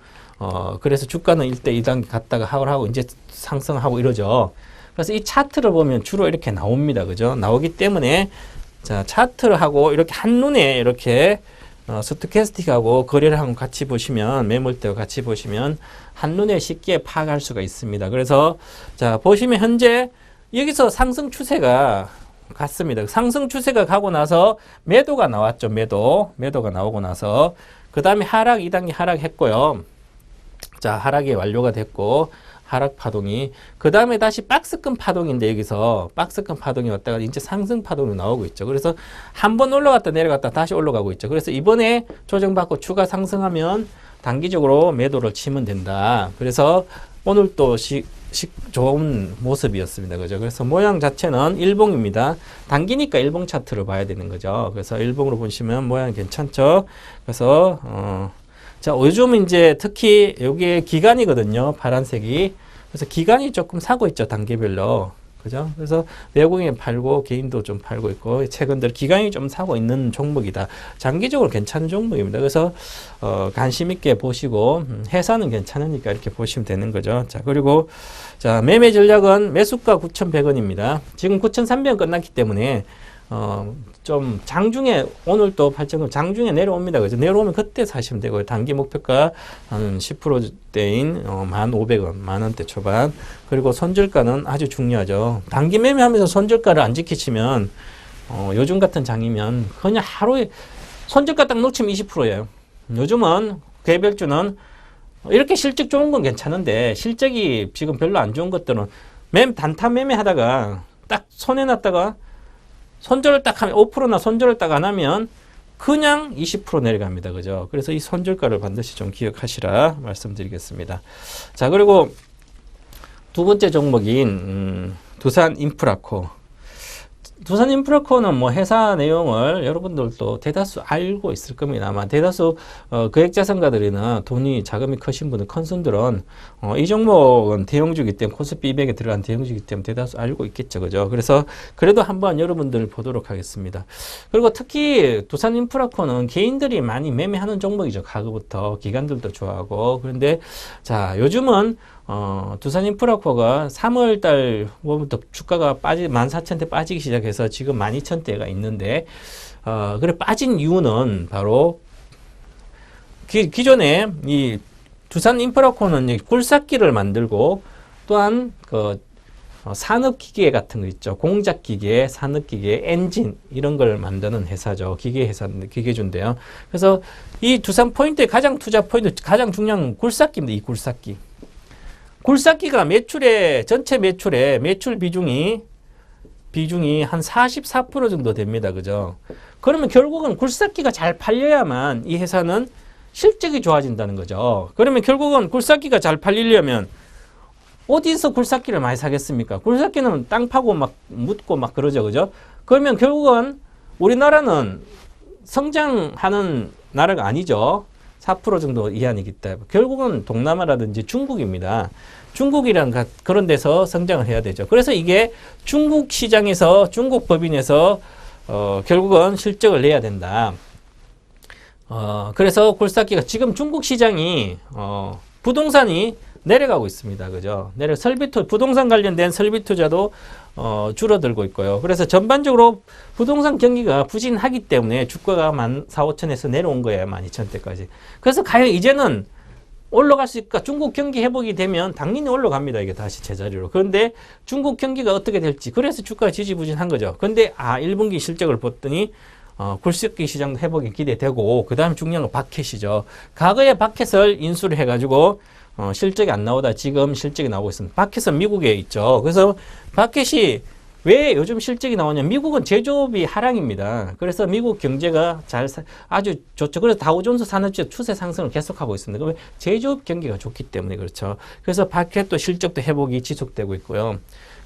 그래서 주가는 1대 2단계 갔다가 하락하고 이제 상승하고 이러죠. 그래서 이 차트를 보면 주로 이렇게 나옵니다. 그죠? 나오기 때문에 자, 차트를 하고 이렇게 한눈에 이렇게 스토캐스틱하고 거래를 하고 같이 보시면 매물대와 같이 보시면 한눈에 쉽게 파악할 수가 있습니다. 그래서 자, 보시면 현재 여기서 상승 추세가 갔습니다. 상승 추세가 가고 나서 매도가 나왔죠. 매도가 나오고 나서 그 다음에 하락 2단계 하락했고요. 자, 하락이 완료가 됐고 하락 파동이 그 다음에 다시 박스권 파동인데 여기서 박스권 파동이 왔다가 이제 상승 파동이 나오고 있죠. 그래서 한 번 올라갔다 내려갔다 다시 올라가고 있죠. 그래서 이번에 조정받고 추가 상승하면 단기적으로 매도를 치면 된다. 그래서 오늘 또 좋은 모습이었습니다. 그죠? 그래서 모양 자체는 일봉입니다. 단기니까 일봉 차트를 봐야 되는 거죠. 그래서 일봉으로 보시면 모양이 괜찮죠? 그래서, 자, 요즘 이제 특히 여기에 기간이거든요. 파란색이. 그래서 기간이 조금 사고 있죠. 단계별로. 그죠? 그래서 외국인이 팔고 개인도 좀 팔고 있고 최근 들 기간이 좀 사고 있는 종목이다. 장기적으로 괜찮은 종목입니다. 그래서 관심 있게 보시고 회사는 괜찮으니까 이렇게 보시면 되는 거죠. 자, 그리고 자, 매매 전략은 매수가 9,100원입니다. 지금 9,300원 끝났기 때문에 좀 장중에 오늘 또 8,000원 장중에 내려옵니다. 그죠? 내려오면 그때 사시면 되고요. 단기 목표가 한 10%대인 1,500원, 만원대 초반. 그리고 손절가는 아주 중요하죠. 단기 매매하면서 손절가를 안 지키시면 요즘 같은 장이면 그냥 하루에 손절가 딱 놓치면 20%예요. 요즘은 개별주는 이렇게 실적 좋은 건 괜찮은데 실적이 지금 별로 안 좋은 것들은 단타 매매하다가 딱 손에 놨다가 손절을 딱 하면 5%나 손절을 딱 안 하면 그냥 20% 내려갑니다. 그죠? 그래서 이 손절가를 반드시 좀 기억하시라 말씀드리겠습니다. 자, 그리고 두 번째 종목인 두산 인프라코. 두산 인프라코는 뭐 회사 내용을 여러분들도 대다수 알고 있을 겁니다. 아마 대다수 거액자산가들이나 돈이 자금이 크신 분들, 컨순들은 이 종목은 대형주기 때문에 코스피 200에 들어간 대형주기 때문에 대다수 알고 있겠죠. 그죠? 그래서 그래도 한번 여러분들 보도록 하겠습니다. 그리고 특히 두산 인프라코는 개인들이 많이 매매하는 종목이죠. 가그부터 기관들도 좋아하고. 그런데 자, 요즘은 두산 인프라코가 3월달 부터 주가가 14,000대 빠지기 시작해서 지금 12,000대가 있는데, 그래 빠진 이유는 바로 기존에 이 두산 인프라코는 굴삭기를 만들고 또한 산업기계 같은 거 있죠. 공작기계, 산업기계, 엔진 이런 걸 만드는 회사죠. 기계주인데요. 그래서 이 두산 포인트의 가장 투자 포인트, 가장 중요한 건 굴삭기입니다. 이 굴삭기. 굴삭기가 전체 매출 비중이 한 44% 정도 됩니다. 그죠? 그러면 결국은 굴삭기가 잘 팔려야만 이 회사는 실적이 좋아진다는 거죠. 그러면 결국은 굴삭기가 잘 팔리려면 어디서 굴삭기를 많이 사겠습니까? 굴삭기는 땅 파고 막 묻고 막 그러죠. 그죠? 그러면 결국은 우리나라는 성장하는 나라가 아니죠. 4% 정도 이하이기 때문에 결국은 동남아라든지 중국입니다. 중국이란 그런 데서 성장을 해야 되죠. 그래서 이게 중국 시장에서 중국 법인에서 결국은 실적을 내야 된다. 그래서 굴삭기가 지금 중국 시장이 부동산이 내려가고 있습니다. 그죠? 부동산 관련된 설비 투자도 줄어들고 있고요. 그래서 전반적으로 부동산 경기가 부진하기 때문에 주가가 14,5천에서 내려온 거예요. 12,000대까지. 그래서 과연 이제는 올라갈 수 있을까? 중국 경기 회복이 되면 당연히 올라갑니다. 이게 다시 제자리로. 그런데 중국 경기가 어떻게 될지. 그래서 주가가 지지부진한 거죠. 근데 1분기 실적을 봤더니 굴삭기 시장도 회복이 기대되고 그 다음 중요한 건 바켓이죠. 과거에 바켓을 인수를 해가지고 실적이 안 나오다 지금 실적이 나오고 있습니다. 바켓은 미국에 있죠. 그래서 바켓이 왜 요즘 실적이 나오냐? 미국은 제조업이 하락입니다. 그래서 미국 경제가 아주 좋죠. 그래서 다우존스 산업지수 추세 상승을 계속하고 있습니다. 왜? 제조업 경기가 좋기 때문에 그렇죠. 그래서 바켓도 실적도 회복이 지속되고 있고요.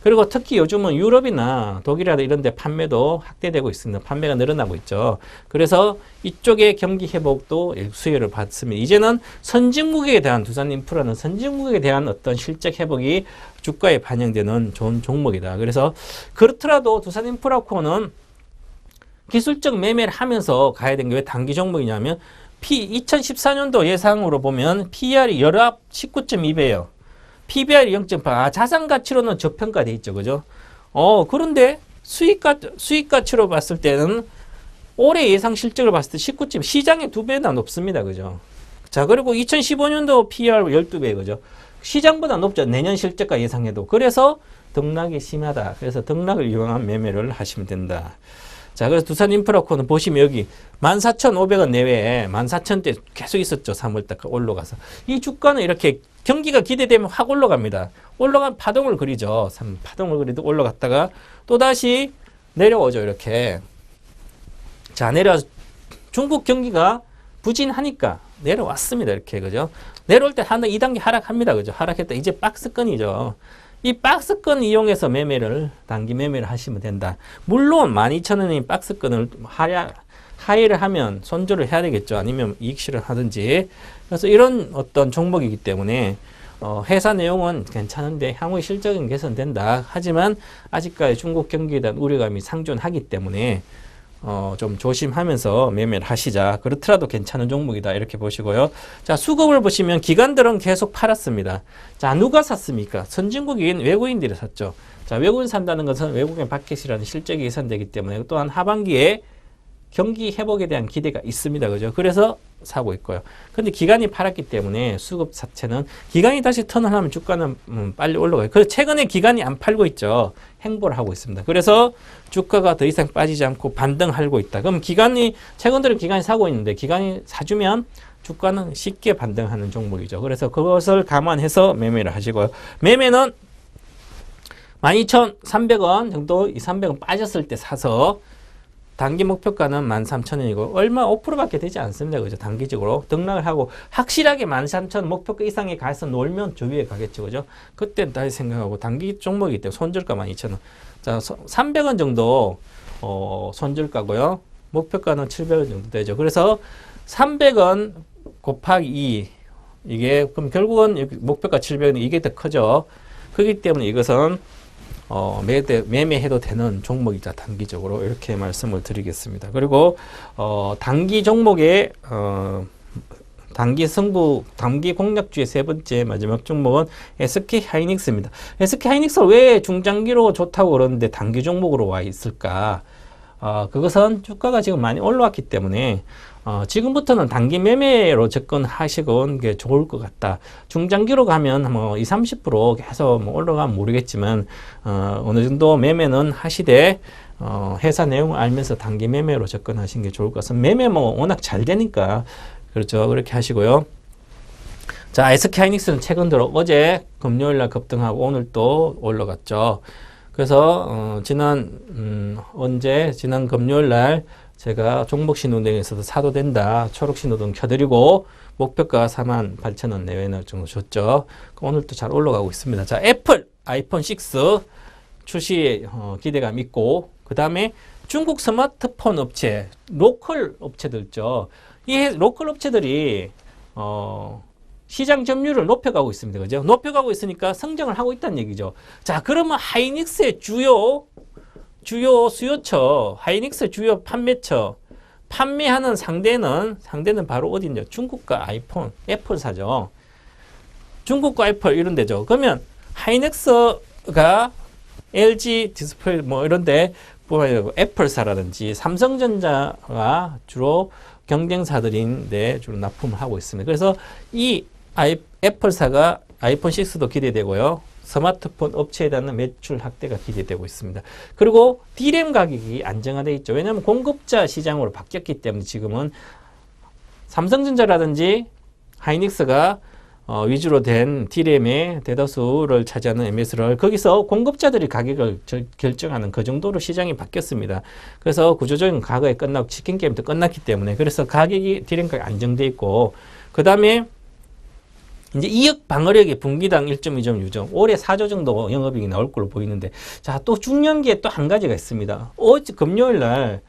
그리고 특히 요즘은 유럽이나 독일이나 이런 데 판매도 확대되고 있습니다. 판매가 늘어나고 있죠. 그래서 이쪽의 경기 회복도 수혜를 받습니다. 이제는 선진국에 대한 두산 인프라는 선진국에 대한 어떤 실적 회복이 주가에 반영되는 좋은 종목이다. 그래서 그렇더라도 두산 인프라코는 기술적 매매를 하면서 가야 되는 게 왜 단기 종목이냐면 2014년도 예상으로 보면 PER이 열압 19.2배예요. PBR이 0.8. 자산 가치로는 저평가돼 있죠. 그죠? 그런데 수익 가치로 봤을 때는 올해 예상 실적을 봤을 때 19점, 시장의 2배나 높습니다. 그죠? 자, 그리고 2015년도 PER 12배, 그죠? 시장보다 높죠. 내년 실적가 예상해도. 그래서 등락이 심하다. 그래서 등락을 이용한 매매를 하시면 된다. 자, 그래서 두산인프라코는 보시면 여기 14,500원 내외에 14,000대 계속 있었죠. 3월달 올라가서. 이 주가는 이렇게 경기가 기대되면 확 올라갑니다. 올라간 파동을 그리죠. 파동을 그리도 올라갔다가 또다시 내려오죠. 이렇게. 자, 내려와서 중국 경기가 부진하니까 내려왔습니다. 이렇게. 그죠? 내려올 때 하나 2단계 하락합니다. 그죠? 하락했다. 이제 박스권이죠. 이 박스권 이용해서 매매를, 단기 매매를 하시면 된다. 물론 12,000원인 박스권을 하회를 하면 손절을 해야 되겠죠. 아니면 이익 실현 하든지. 그래서 이런 어떤 종목이기 때문에 회사 내용은 괜찮은데 향후 실적은 개선된다. 하지만 아직까지 중국 경기에 대한 우려감이 상존하기 때문에 좀 조심하면서 매매를 하시자. 그렇더라도 괜찮은 종목이다. 이렇게 보시고요. 자, 수급을 보시면 기관들은 계속 팔았습니다. 자, 누가 샀습니까? 선진국인 외국인들이 샀죠. 자, 외국인 산다는 것은 외국인 마켓이라는 실적이 예상되기 때문에 또한 하반기에 경기 회복에 대한 기대가 있습니다. 그죠? 그래서 사고 있고요. 근데 기관이 팔았기 때문에 수급 자체는 기관이 다시 턴을 하면 주가는 빨리 올라가요. 그래서 최근에 기관이 안 팔고 있죠. 행보를 하고 있습니다. 그래서 주가가 더 이상 빠지지 않고 반등하고 있다. 그럼 최근 들은 기관이 사고 있는데 기관이 사주면 주가는 쉽게 반등하는 종목이죠. 그래서 그것을 감안해서 매매를 하시고요. 매매는 12,300원 정도, 300원 빠졌을 때 사서 단기 목표가는 13,000원이고 얼마 5%밖에 되지 않습니다. 그죠? 단기적으로 등락을 하고 확실하게 13,000원 목표가 이상에 가서 놀면 저 위에 가겠죠. 그죠? 그때 다시 생각하고 단기 종목이기 때문에 손절가 12,000원. 자, 300원 정도 손절가고요. 목표가는 700원 정도 되죠. 그래서 300원 곱하기 2 이게 그럼 결국은 목표가 700원이 이게 더 크죠. 그렇기 때문에 이것은 매매해도 되는 종목이다. 단기적으로 이렇게 말씀을 드리겠습니다. 그리고 단기 종목의 단기 승부, 단기 공략주의 세 번째 마지막 종목은 SK하이닉스입니다. SK하이닉스가 왜 중장기로 좋다고 그러는데 단기 종목으로 와 있을까? 그것은 주가가 지금 많이 올라왔기 때문에 지금부터는 단기 매매로 접근하시는 게 좋을 것 같다. 중장기로 가면 뭐 20, 30% 계속 뭐 올라가면 모르겠지만 어느 정도 매매는 하시되 회사 내용을 알면서 단기 매매로 접근하시는 게 좋을 것 같습니다. 매매 뭐 워낙 잘 되니까 그렇죠. 그렇게 하시고요. 자, SK하이닉스는 최근 들어 어제 금요일 날 급등하고 오늘 또 올라갔죠. 그래서 지난 금요일 날 제가 종목 신호등에서도 사도 된다. 초록 신호등 켜드리고 목표가 48,000원 내외는 정도 줬죠. 오늘도 잘 올라가고 있습니다. 자, 애플 아이폰 6 출시 기대감 있고 그 다음에 중국 스마트폰 업체 로컬 업체들 있죠. 이 로컬 업체들이 시장 점유율을 높여가고 있습니다. 그죠? 높여가고 있으니까 성장을 하고 있다는 얘기죠. 자, 그러면 하이닉스의 주요 수요처, 하이닉스 주요 판매처, 판매하는 상대는 바로 어디냐? 중국과 아이폰, 애플사죠. 중국과 애플 이런 데죠. 그러면 하이닉스가 LG 디스플레이 뭐 이런데 애플사라든지 삼성전자가 주로 경쟁사들인데 주로 납품을 하고 있습니다. 그래서 이 애플사가 아이폰 6도 기대되고요. 스마트폰 업체에 대한 매출 확대가 기대되고 있습니다. 그리고 D램 가격이 안정화되어 있죠. 왜냐하면 공급자 시장으로 바뀌었기 때문에 지금은 삼성전자라든지 하이닉스가 위주로 된 D램의 대다수를 차지하는 MS를 거기서 공급자들이 가격을 결정하는 그 정도로 시장이 바뀌었습니다. 그래서 구조적인 과거에 끝나고 치킨 게임도 끝났기 때문에 그래서 가격이 D램 가격이 안정되어 있고 그 다음에 이제 이익 방어력이 분기당 1.2점 유정. 올해 4조 정도 영업이익이 나올 걸로 보이는데. 자, 또 중요한 게 또 한 가지가 있습니다. 어제 금요일 날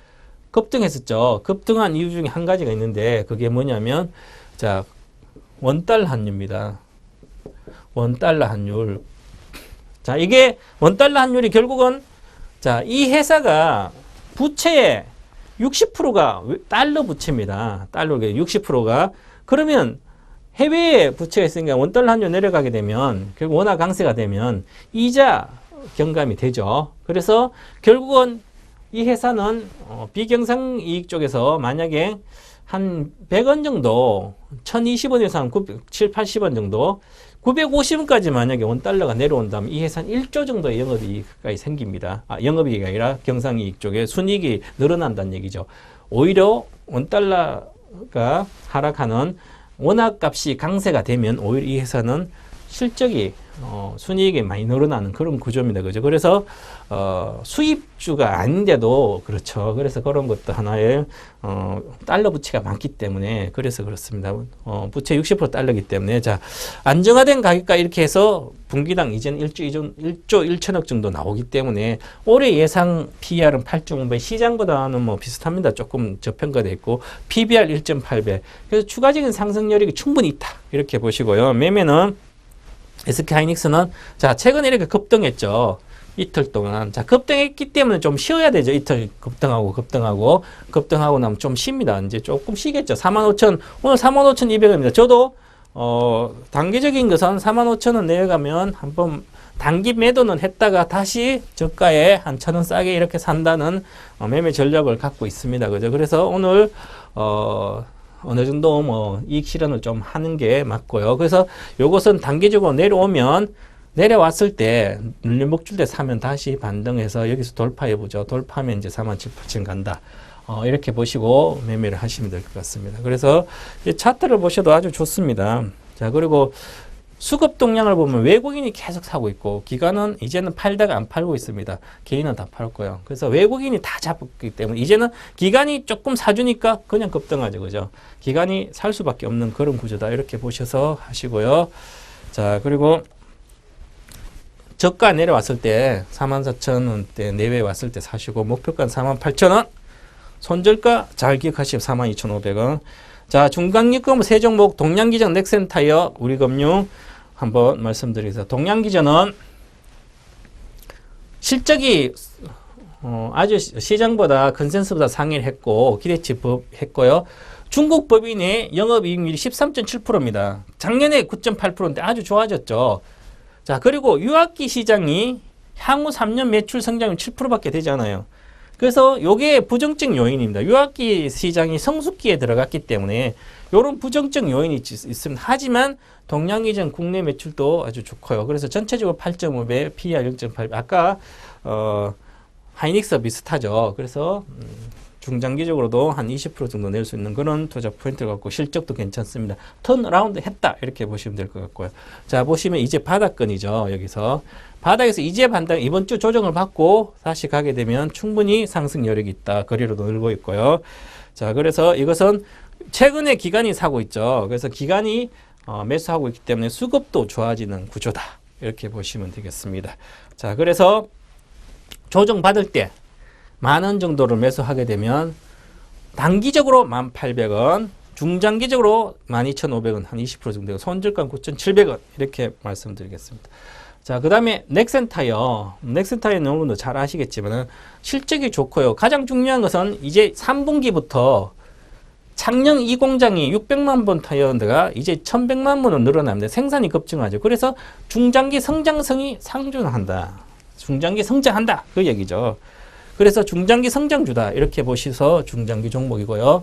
급등했었죠. 급등한 이유 중에 한 가지가 있는데 그게 뭐냐면 자, 원달러 환율입니다. 원달러 환율. 자, 이게 원달러 환율이 결국은 자, 이 회사가 부채의 60%가 달러 부채입니다. 달러가 60%가 그러면 해외에 부채가 있으니까 원달러 환율 내려가게 되면 결국 원화 강세가 되면 이자 경감이 되죠. 그래서 결국은 이 회사는 비경상이익 쪽에서 만약에 한 100원 정도, 1020원에서 한 7, 80원 정도, 950원까지 만약에 원달러가 내려온다면 이 회사는 1조 정도의 영업이익이 생깁니다. 영업이익이 아니라 경상이익 쪽에 순이익이 늘어난다는 얘기죠. 오히려 원달러가 하락하는 원화값이 강세가 되면 오히려 이 회사는 실적이 순이익이 많이 늘어나는 그런 구조입니다. 그죠? 그래서 수입주가 아닌데도 그렇죠. 그래서 그런 것도 하나의 달러 부채가 많기 때문에 그래서 그렇습니다. 부채 60% 달러이기 때문에 자 안정화된 가격과 이렇게 해서 분기당 이제는 1조 1천억 정도 나오기 때문에 올해 예상 PER은 8.5배, 시장보다는 뭐 비슷합니다. 조금 저평가되어 있고 PBR 1.8배. 그래서 추가적인 상승 여력이 충분히 있다. 이렇게 보시고요. 매매는 SK하이닉스는 자 최근에 이렇게 급등했죠. 이틀 동안. 자 급등했기 때문에 좀 쉬어야 되죠. 이틀 급등하고 나면 좀 쉽니다. 이제 조금 쉬겠죠. 45,000 오늘 45,200원입니다. 저도 단기적인 것은 45,000원 내려가면 한번 단기 매도는 했다가 다시 저가에 한 1,000원 싸게 이렇게 산다는 매매 전략을 갖고 있습니다. 그죠? 그래서 오늘 어느 정도 뭐 이익 실현을 좀 하는 게 맞고요. 그래서 요것은 단기적으로 내려왔을 때 눌림목줄 때 사면 다시 반등해서 여기서 돌파해보죠. 돌파하면 이제 47,000 간다. 이렇게 보시고 매매를 하시면 될 것 같습니다. 그래서 차트를 보셔도 아주 좋습니다. 자, 그리고 수급 동향을 보면 외국인이 계속 사고 있고 기관은 이제는 팔다가 안 팔고 있습니다. 개인은 다 팔고요. 그래서 외국인이 다 잡기 때문에 이제는 기관이 조금 사주니까 그냥 급등하죠. 그죠? 기관이 살 수밖에 없는 그런 구조다. 이렇게 보셔서 하시고요. 자, 그리고 저가 내려왔을 때 44,000원대 내외 왔을 때 사시고 목표가는 48,000원, 손절가 잘 기억하시고 42,500원. 자, 중간유금 세 종목 동양기전, 넥센타이어, 우리금융 한번 말씀드리겠습니다. 동양기전은 실적이 아주 시장보다 컨센서스보다 상회를 했고 기대치 했고요. 중국 법인의 영업이익률이 13.7%입니다. 작년에 9.8%인데 아주 좋아졌죠. 자, 그리고 유학기 시장이 향후 3년 매출 성장률 7%밖에 되지 않아요. 그래서 요게 부정적 요인입니다. 유학기 시장이 성숙기에 들어갔기 때문에 요런 부정적 요인이 있습니다. 하지만 동양기전 국내 매출도 아주 좋고요. 그래서 전체적으로 8.5배, PER 0.8배. 아까 하이닉스 비슷하죠. 그래서 중장기적으로도 한 20% 정도 낼 수 있는 그런 투자 포인트를 갖고 실적도 괜찮습니다. 턴라운드 했다 이렇게 보시면 될 것 같고요. 자, 보시면 이제 바닥권이죠. 여기서 바닥에서 이제 반등, 이번 주 조정을 받고 다시 가게 되면 충분히 상승 여력이 있다. 거리로 늘고 있고요. 자, 그래서 이것은 최근에 기관이 사고 있죠. 그래서 기관이 매수하고 있기 때문에 수급도 좋아지는 구조다. 이렇게 보시면 되겠습니다. 자, 그래서 조정 받을 때 10,000원 정도를 매수하게 되면 단기적으로 1,800원, 중장기적으로 12,500원, 한 20% 정도, 손절가 9,700원 이렇게 말씀드리겠습니다. 자, 그 다음에 넥센타이어는 여러분도 잘 아시겠지만 실적이 좋고요. 가장 중요한 것은 이제 3분기부터 작년 이 공장이 600만 번 타이어인데가 이제 1,100만 번으로 늘어납니다. 생산이 급증하죠. 그래서 중장기 성장성이 상존한다. 중장기 성장한다. 그 얘기죠. 그래서 중장기 성장주다. 이렇게 보셔서 중장기 종목이고요.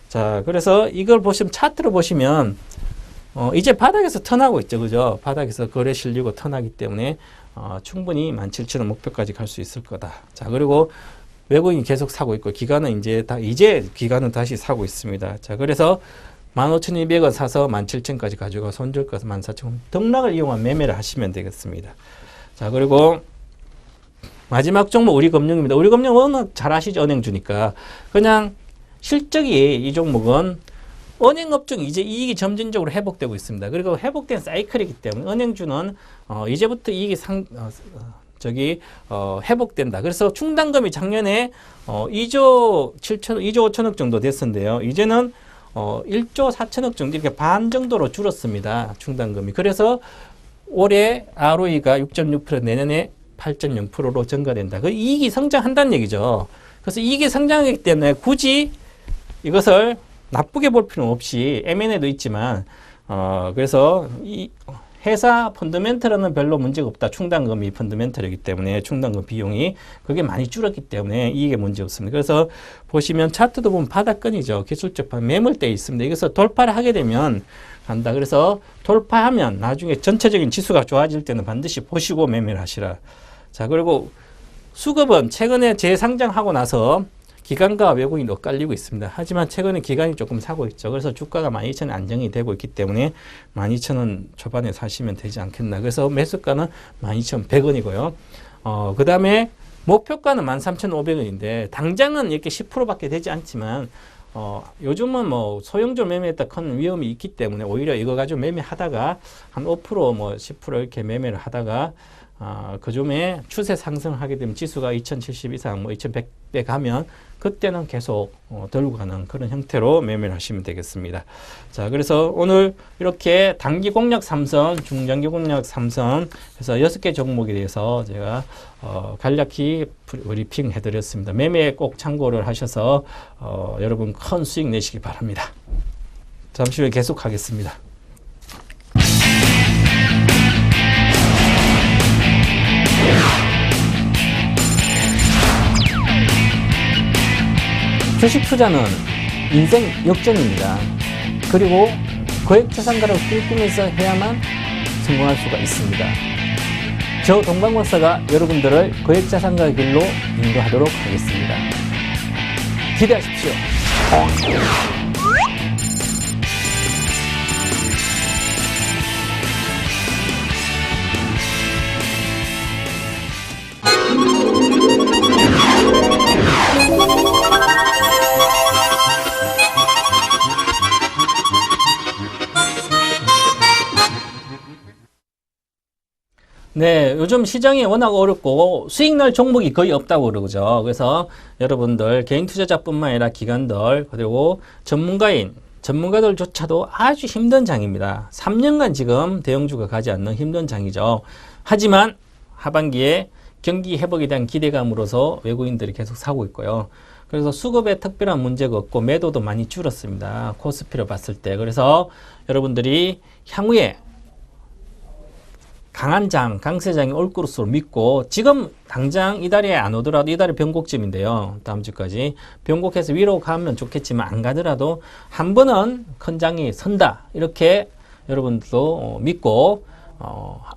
자, 그래서 이걸 보시면 차트로 보시면 이제 바닥에서 턴하고 있죠. 그죠? 바닥에서 거래 실리고 턴하기 때문에 충분히 17,000원 목표까지 갈 수 있을 거다. 자, 그리고 외국인이 계속 사고 있고 기관은 이제 기관은 다시 사고 있습니다. 자, 그래서 15,200원 사서 17,000까지 가지고 손절가 14,000원 등락을 이용한 매매를 하시면 되겠습니다. 자, 그리고 마지막 종목 우리금융입니다. 우리금융 워낙 잘 아시죠? 은행주니까. 그냥 실적이 이 종목은 은행업종 이제 이익이 점진적으로 회복되고 있습니다. 그리고 회복된 사이클이기 때문에 은행주는 이제부터 이익이 회복된다. 그래서 충당금이 작년에 2조 5천억 정도 됐었는데요. 이제는 1조 4천억 정도 이렇게 반 정도로 줄었습니다. 충당금이. 그래서 올해 ROE가 6.6%, 내년에 8.0%로 증가된다. 그 이익이 성장한다는 얘기죠. 그래서 이익이 성장하기 때문에 굳이 이것을 나쁘게 볼 필요는 없이 M&A도 있지만 그래서 회사 펀더멘털은 별로 문제가 없다. 충당금이 펀더멘털이기 때문에 충당금 비용이 그게 많이 줄었기 때문에 이게 문제 없습니다. 그래서 보시면 차트도 보면 바닥권이죠. 기술적 매물대에 있습니다. 이것을 돌파를 하게 되면 간다. 그래서 돌파하면 나중에 전체적인 지수가 좋아질 때는 반드시 보시고 매매를 하시라. 자, 그리고 수급은 최근에 재상장하고 나서 기관과 외국인이 엇갈리고 있습니다. 하지만 최근에 기관이 조금 사고 있죠. 그래서 주가가 12,000원 안정이 되고 있기 때문에 12,000원 초반에 사시면 되지 않겠나. 그래서 매수가는 12,100원이고요. 그 다음에 목표가는 13,500원인데 당장은 이렇게 10%밖에 되지 않지만 요즘은 뭐 소형주를 매매했다 큰 위험이 있기 때문에 오히려 이거 가지고 매매하다가 한 5%, 10% 이렇게 매매를 하다가 그 줌에 추세 상승하게 되면 지수가 2070 이상, 2100배 가면 그때는 계속 들고 가는 그런 형태로 매매를 하시면 되겠습니다. 자, 그래서 오늘 이렇게 단기 공략 3선, 중장기 공략 3선 해서 6개 종목에 대해서 제가 간략히 브리핑 해드렸습니다. 매매에 꼭 참고를 하셔서 여러분 큰 수익 내시기 바랍니다. 잠시 후에 계속하겠습니다. 주식 투자는 인생 역전입니다. 그리고 거액자산가를 꿈꾸면서 해야만 성공할 수가 있습니다. 저 동방박사가 여러분들을 거액자산가의 길로 인도하도록 하겠습니다. 기대하십시오. 네, 요즘 시장이 워낙 어렵고 수익 날 종목이 거의 없다고 그러죠. 그래서 여러분들 개인 투자자뿐만 아니라 기관들 그리고 전문가들조차도 아주 힘든 장입니다. 3년간 지금 대형주가 가지 않는 힘든 장이죠. 하지만 하반기에 경기 회복에 대한 기대감으로서 외국인들이 계속 사고 있고요. 그래서 수급에 특별한 문제가 없고 매도도 많이 줄었습니다. 코스피로 봤을 때. 그래서 여러분들이 향후에 강한 장, 강세장이 올 것으로 믿고 지금 당장 이달에 안 오더라도 이달에 변곡점인데요. 다음 주까지 변곡해서 위로 가면 좋겠지만 안 가더라도 한 번은 큰 장이 선다. 이렇게 여러분들도 믿고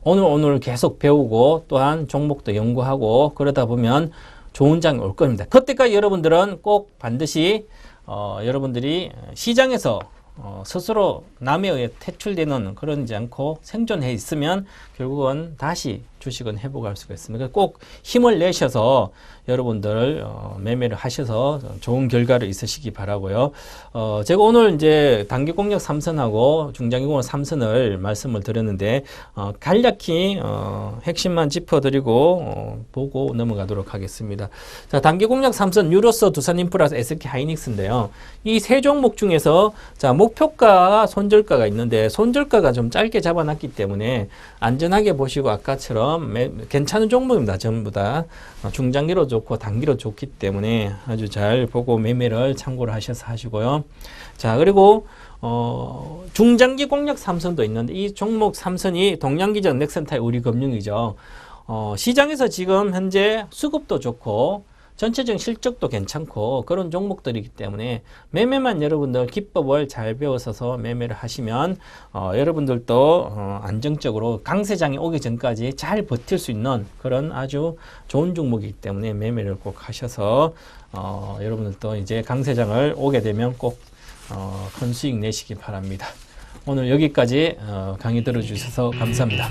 오늘 계속 배우고 또한 종목도 연구하고 그러다 보면 좋은 장이 올 겁니다. 그때까지 여러분들은 꼭 반드시 여러분들이 시장에서 스스로 남에 의해 퇴출되는 그러지 않고 생존해 있으면 결국은 다시 주식은 회복할 수가 있습니다. 꼭 힘을 내셔서 여러분들 매매를 하셔서 좋은 결과를 있으시기 바라고요. 제가 오늘 이제 단기 공략 3선하고 중장기 공략 3선을 말씀을 드렸는데 간략히 핵심만 짚어드리고 보고 넘어가도록 하겠습니다. 자, 단기 공략 3선 유로서, 두산인프라, SK 하이닉스인데요. 이 세 종목 중에서 자, 목표가 손절가가 있는데 손절가가 좀 짧게 잡아놨기 때문에 안전하게 보시고 아까처럼 괜찮은 종목입니다. 전부 다 중장기로 좋고 단기로 좋기 때문에 아주 잘 보고 매매를 참고를 하셔서 하시고요. 자, 그리고 중장기 공략 3선도 있는데 이 종목 3선이 동양기전, 넥센타이, 우리금융이죠. 시장에서 지금 현재 수급도 좋고 전체적인 실적도 괜찮고 그런 종목들이기 때문에 매매만 여러분들 기법을 잘 배워서 매매를 하시면 여러분들도 안정적으로 강세장이 오기 전까지 잘 버틸 수 있는 그런 아주 좋은 종목이기 때문에 매매를 꼭 하셔서 여러분들도 이제 강세장을 오게 되면 꼭 큰 수익 내시기 바랍니다. 오늘 여기까지 강의 들어주셔서 감사합니다.